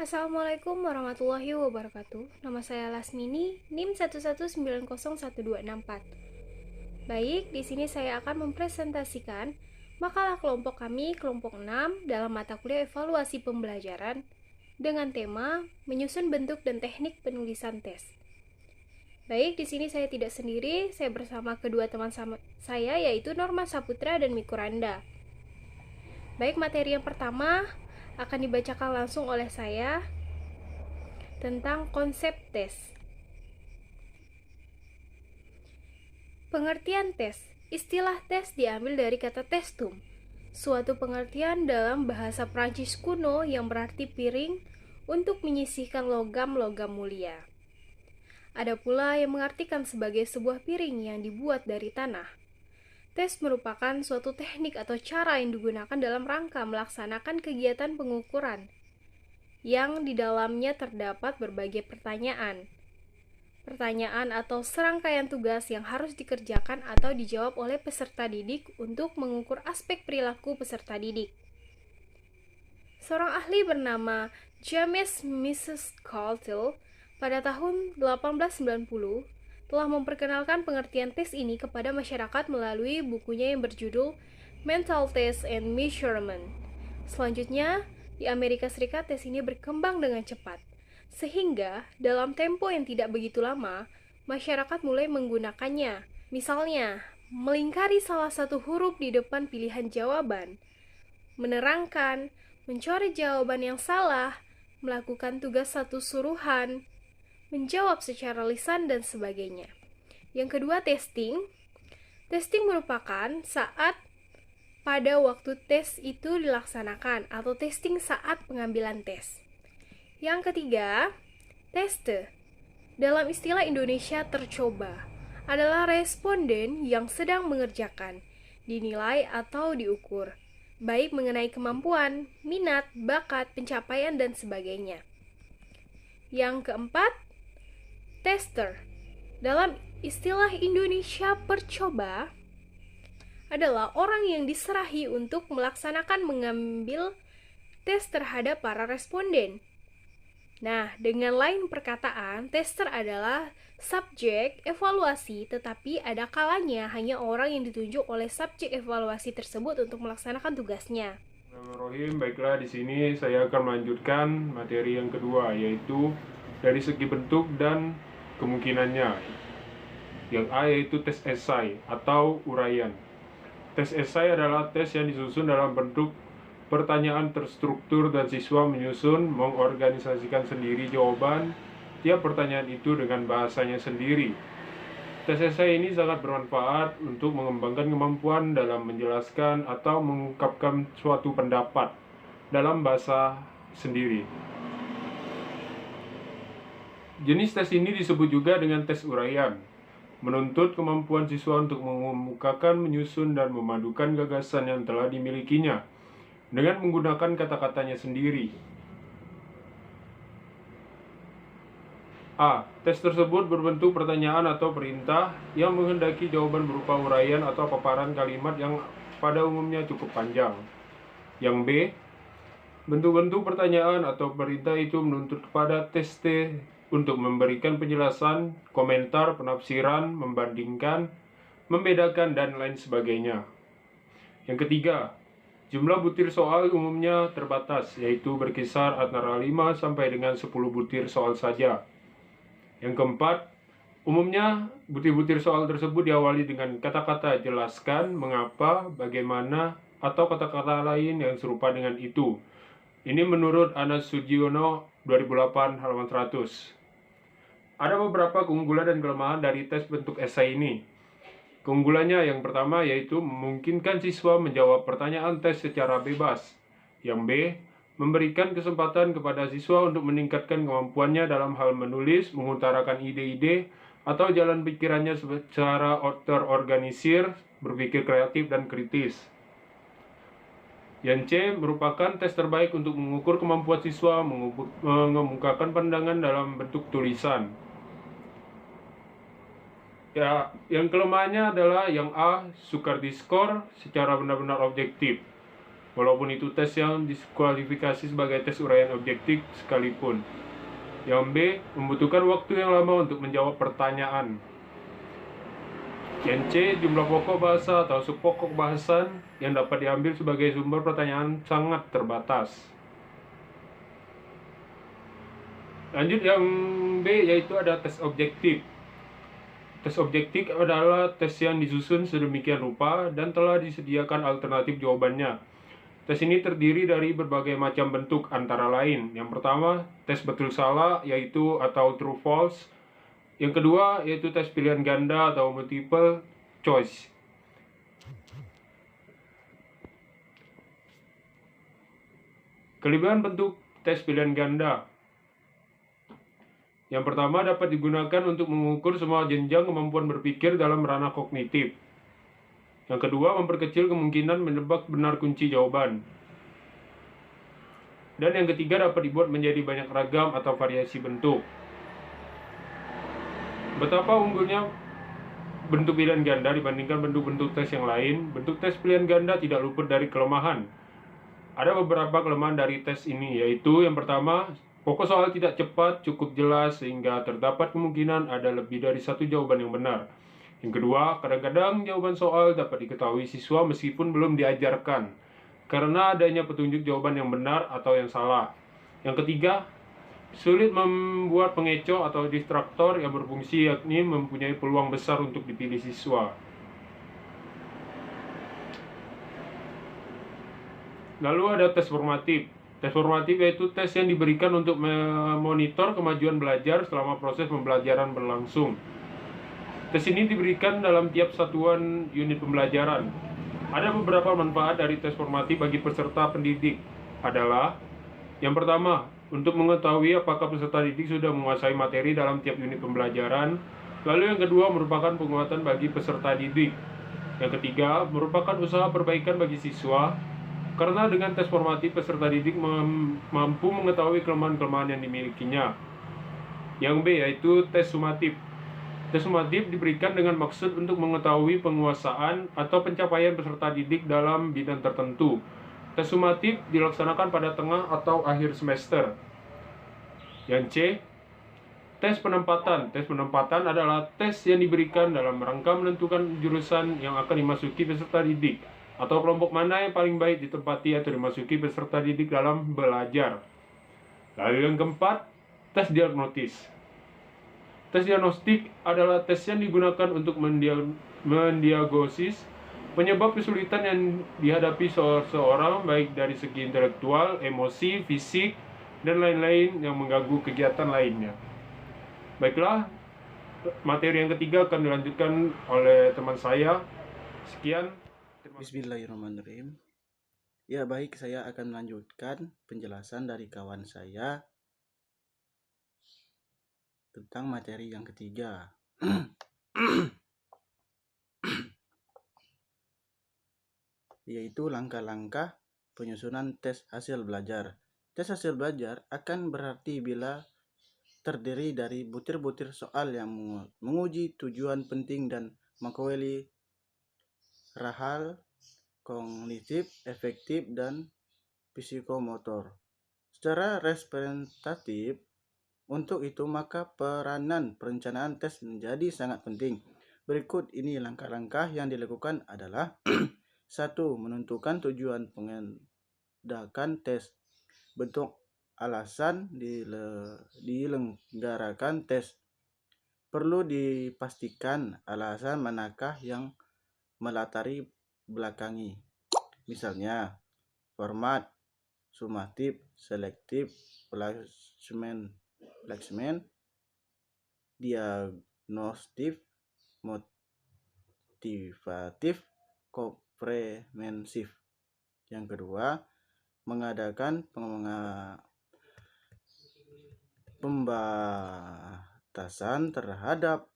Assalamualaikum warahmatullahi wabarakatuh. Nama saya Lasmini, NIM 119012664. Baik, di sini saya akan mempresentasikan makalah kelompok kami, kelompok 6, dalam mata kuliah evaluasi pembelajaran dengan tema menyusun bentuk dan teknik penulisan tes. Baik, di sini saya tidak sendiri, saya bersama kedua teman saya yaitu Norma Saputra dan Mikuranda. Baik, materi yang pertama akan dibacakan langsung oleh saya tentang konsep tes. Pengertian tes. Istilah tes diambil dari kata testum, suatu pengertian dalam bahasa Prancis kuno yang berarti piring untuk menyisihkan logam-logam mulia. Ada pula yang mengartikan sebagai sebuah piring yang dibuat dari tanah. Tes merupakan suatu teknik atau cara yang digunakan dalam rangka melaksanakan kegiatan pengukuran, yang di dalamnya terdapat berbagai pertanyaan atau serangkaian tugas yang harus dikerjakan atau dijawab oleh peserta didik untuk mengukur aspek perilaku peserta didik. Seorang ahli bernama James Mrs. Caulfield pada tahun 1890 telah memperkenalkan pengertian tes ini kepada masyarakat melalui bukunya yang berjudul Mental Test and Measurement. Selanjutnya, di Amerika Serikat tes ini berkembang dengan cepat, sehingga dalam tempo yang tidak begitu lama, masyarakat mulai menggunakannya. Misalnya, melingkari salah satu huruf di depan pilihan jawaban, menerangkan, mencoret jawaban yang salah, melakukan tugas satu suruhan, menjawab secara lisan, dan sebagainya. Yang kedua, testing. Testing merupakan saat pada waktu tes itu dilaksanakan atau testing saat pengambilan tes. Yang ketiga, teste. Dalam istilah Indonesia tercoba adalah responden yang sedang mengerjakan, dinilai atau diukur, baik mengenai kemampuan, minat, bakat, pencapaian, dan sebagainya. Yang keempat, tester. Dalam istilah Indonesia percoba adalah orang yang diserahi untuk melaksanakan mengambil tes terhadap para responden. Nah, dengan lain perkataan, tester adalah subjek evaluasi, tetapi ada kalanya hanya orang yang ditunjuk oleh subjek evaluasi tersebut untuk melaksanakan tugasnya. Bismillahirrahmanirrahim. Baiklah, di sini saya akan melanjutkan materi yang kedua, yaitu dari segi bentuk dan kemungkinannya. Yang A yaitu tes esai atau uraian. Tes esai adalah tes yang disusun dalam bentuk pertanyaan terstruktur dan siswa menyusun, mengorganisasikan sendiri jawaban tiap pertanyaan itu dengan bahasanya sendiri. Tes esai ini sangat bermanfaat untuk mengembangkan kemampuan dalam menjelaskan atau mengungkapkan suatu pendapat dalam bahasa sendiri. Jenis tes ini disebut juga dengan tes uraian, menuntut kemampuan siswa untuk mengemukakan, menyusun, dan memadukan gagasan yang telah dimilikinya dengan menggunakan kata-katanya sendiri. A. Tes tersebut berbentuk pertanyaan atau perintah yang menghendaki jawaban berupa uraian atau paparan kalimat yang pada umumnya cukup panjang. Yang B. Bentuk-bentuk pertanyaan atau perintah itu menuntut kepada tes T untuk memberikan penjelasan, komentar, penafsiran, membandingkan, membedakan, dan lain sebagainya. Yang ketiga, jumlah butir soal umumnya terbatas, yaitu berkisar antara 5 sampai dengan 10 butir soal saja. Yang keempat, umumnya butir-butir soal tersebut diawali dengan kata-kata jelaskan, mengapa, bagaimana, atau kata-kata lain yang serupa dengan itu. Ini menurut Anas Sugiono 2008 halaman 100. Ada beberapa keunggulan dan kelemahan dari tes bentuk esai ini. Keunggulannya yang pertama yaitu memungkinkan siswa menjawab pertanyaan tes secara bebas. Yang B, memberikan kesempatan kepada siswa untuk meningkatkan kemampuannya dalam hal menulis, mengutarakan ide-ide, atau jalan pikirannya secara terorganisir, berpikir kreatif dan kritis. Yang C, merupakan tes terbaik untuk mengukur kemampuan siswa mengemukakan pandangan dalam bentuk tulisan. Ya, yang kelemahannya adalah yang A, sukar diskor secara benar-benar objektif. walaupun itu tes yang diskualifikasi sebagai tes uraian objektif sekalipun. Yang B, membutuhkan waktu yang lama untuk menjawab pertanyaan. Yang C, jumlah pokok bahasa atau subpokok bahasan yang dapat diambil sebagai sumber pertanyaan sangat terbatas. Lanjut yang B, yaitu ada tes objektif. Tes objektif adalah tes yang disusun sedemikian rupa dan telah disediakan alternatif jawabannya. Tes ini terdiri dari berbagai macam bentuk antara lain. Yang pertama, tes betul salah yaitu atau true false. Yang kedua yaitu tes pilihan ganda atau multiple choice. Kelebihan bentuk tes pilihan ganda. Yang pertama, dapat digunakan untuk mengukur semua jenjang kemampuan berpikir dalam ranah kognitif. Yang kedua, memperkecil kemungkinan menebak benar kunci jawaban. Dan yang ketiga, dapat dibuat menjadi banyak ragam atau variasi bentuk. Betapa unggulnya bentuk pilihan ganda dibandingkan bentuk-bentuk tes yang lain. Bentuk tes pilihan ganda tidak luput dari kelemahan. Ada beberapa kelemahan dari tes ini, yaitu yang pertama, pokok soal tidak cepat, cukup jelas, sehingga terdapat kemungkinan ada lebih dari satu jawaban yang benar. Yang kedua, kadang-kadang jawaban soal dapat diketahui siswa meskipun belum diajarkan, karena adanya petunjuk jawaban yang benar atau yang salah. Yang ketiga, sulit membuat pengecoh atau distraktor yang berfungsi, yakni mempunyai peluang besar untuk dipilih siswa. Lalu ada tes formatif. Tes formatif yaitu tes yang diberikan untuk memonitor kemajuan belajar selama proses pembelajaran berlangsung. Tes ini diberikan dalam tiap satuan unit pembelajaran. Ada beberapa manfaat dari tes formatif bagi peserta pendidik adalah: yang pertama, untuk mengetahui apakah peserta didik sudah menguasai materi dalam tiap unit pembelajaran. Lalu yang kedua, merupakan penguatan bagi peserta didik. Yang ketiga, merupakan usaha perbaikan bagi siswa, karena dengan tes formatif peserta didik mampu mengetahui kelemahan-kelemahan yang dimilikinya. Yang B, yaitu tes sumatif. Tes sumatif diberikan dengan maksud untuk mengetahui penguasaan atau pencapaian peserta didik dalam bidang tertentu. Tes sumatif dilaksanakan pada tengah atau akhir semester. Yang C, tes penempatan. Tes penempatan adalah tes yang diberikan dalam rangka menentukan jurusan yang akan dimasuki peserta didik, atau kelompok mana yang paling baik ditempati atau dimasuki peserta didik dalam belajar. Lalu yang keempat, tes diagnostis. Tes diagnostik adalah tes yang digunakan untuk mendiagnosis penyebab kesulitan yang dihadapi seseorang, baik dari segi intelektual, emosi, fisik, dan lain-lain yang mengganggu kegiatan lainnya. Baiklah, materi yang ketiga akan dilanjutkan oleh teman saya. Sekian. Bismillahirrahmanirrahim. Ya baik, saya akan melanjutkan penjelasan dari kawan saya tentang materi yang ketiga. Yaitu langkah-langkah penyusunan tes hasil belajar. Tes hasil belajar akan berarti bila terdiri dari butir-butir soal yang menguji tujuan penting dan mengawali hal kognitif, efektif, dan psikomotor. Secara representatif, untuk itu maka peranan perencanaan tes menjadi sangat penting. Berikut ini langkah-langkah yang dilakukan adalah 1. Menentukan tujuan pengadakan tes. Bentuk alasan dilenggarakan tes. Perlu dipastikan alasan manakah yang melatari belakangi. Misalnya, format, sumatif, selektif, placement, diagnostif, motivatif, komprehensif. Yang kedua, mengadakan pembatasan terhadap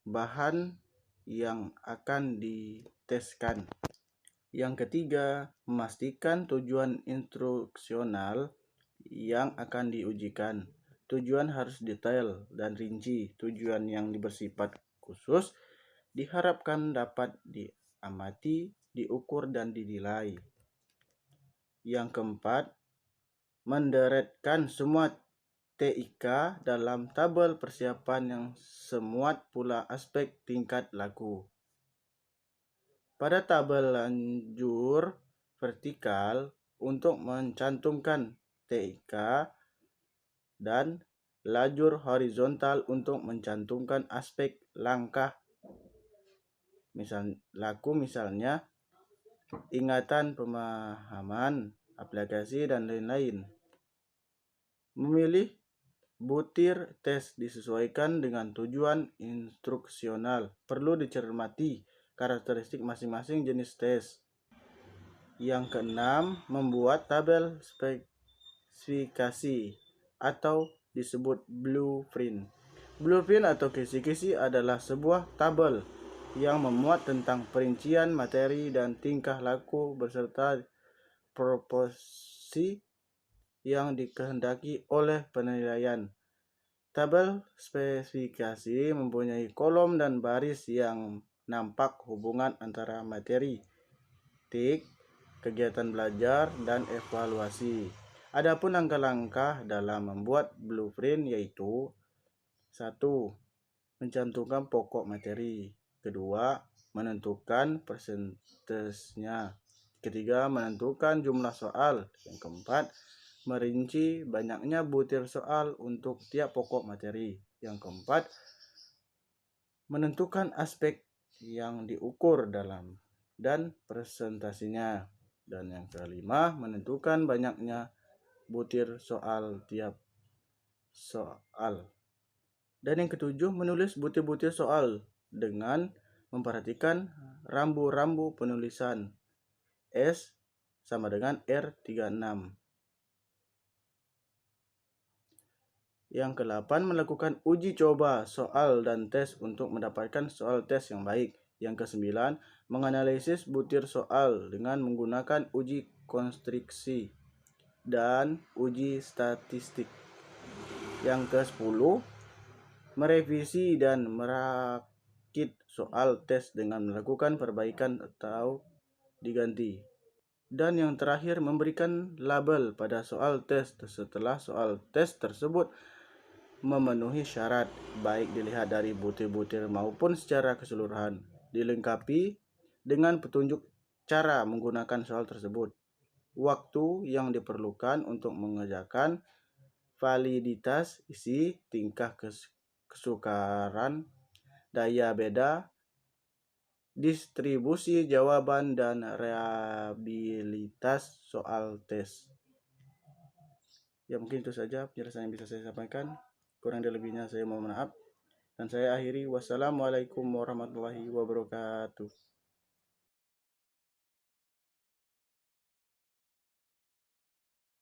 bahan yang akan diteskan. Yang ketiga, memastikan tujuan instruksional yang akan diujikan. Tujuan harus detail dan rinci. Tujuan yang bersifat khusus diharapkan dapat amati, diukur, dan dinilai. Yang keempat, menderetkan semua TIK dalam tabel persiapan yang semuat pula aspek tingkat laku. Pada tabel lanjur vertikal untuk mencantumkan TIK dan lajur horizontal untuk mencantumkan aspek langkah misalnya ingatan, pemahaman, aplikasi, dan lain-lain. Memilih butir tes disesuaikan dengan tujuan instruksional. Perlu dicermati karakteristik masing-masing jenis tes. Yang keenam, membuat tabel spesifikasi atau disebut blueprint. Blueprint atau kisi-kisi adalah sebuah tabel yang memuat tentang perincian materi dan tingkah laku beserta proporsi yang dikehendaki oleh penilaian. Tabel spesifikasi mempunyai kolom dan baris yang nampak hubungan antara materi, tik, kegiatan belajar, dan evaluasi. Adapun langkah-langkah dalam membuat blueprint yaitu 1. Mencantumkan pokok materi. 2. Menentukan persentasenya. 3. Menentukan jumlah soal. Yang keempat, merinci banyaknya butir soal untuk tiap pokok materi. Yang keempat, menentukan aspek yang diukur dalam dan presentasinya. Dan yang kelima, menentukan banyaknya butir soal tiap soal. Dan yang ketujuh, menulis butir-butir soal dengan memperhatikan rambu-rambu penulisan. S sama dengan R36. Yang ke-8, melakukan uji coba soal dan tes untuk mendapatkan soal tes yang baik. Yang ke-9, menganalisis butir soal dengan menggunakan uji konstruksi dan uji statistik. Yang ke-10, merevisi dan merakit soal tes dengan melakukan perbaikan atau diganti. Dan yang terakhir, memberikan label pada soal tes setelah soal tes tersebut memenuhi syarat, baik dilihat dari butir-butir maupun secara keseluruhan. Dilengkapi dengan petunjuk cara menggunakan soal tersebut, waktu yang diperlukan untuk mengerjakan, validitas isi, tingkah kesukaran, daya beda, distribusi jawaban, dan reliabilitas soal tes. Ya, mungkin itu saja penjelasan yang bisa saya sampaikan. Kurang lebihnya saya mohon maaf. Dan saya akhiri. Wassalamualaikum warahmatullahi wabarakatuh.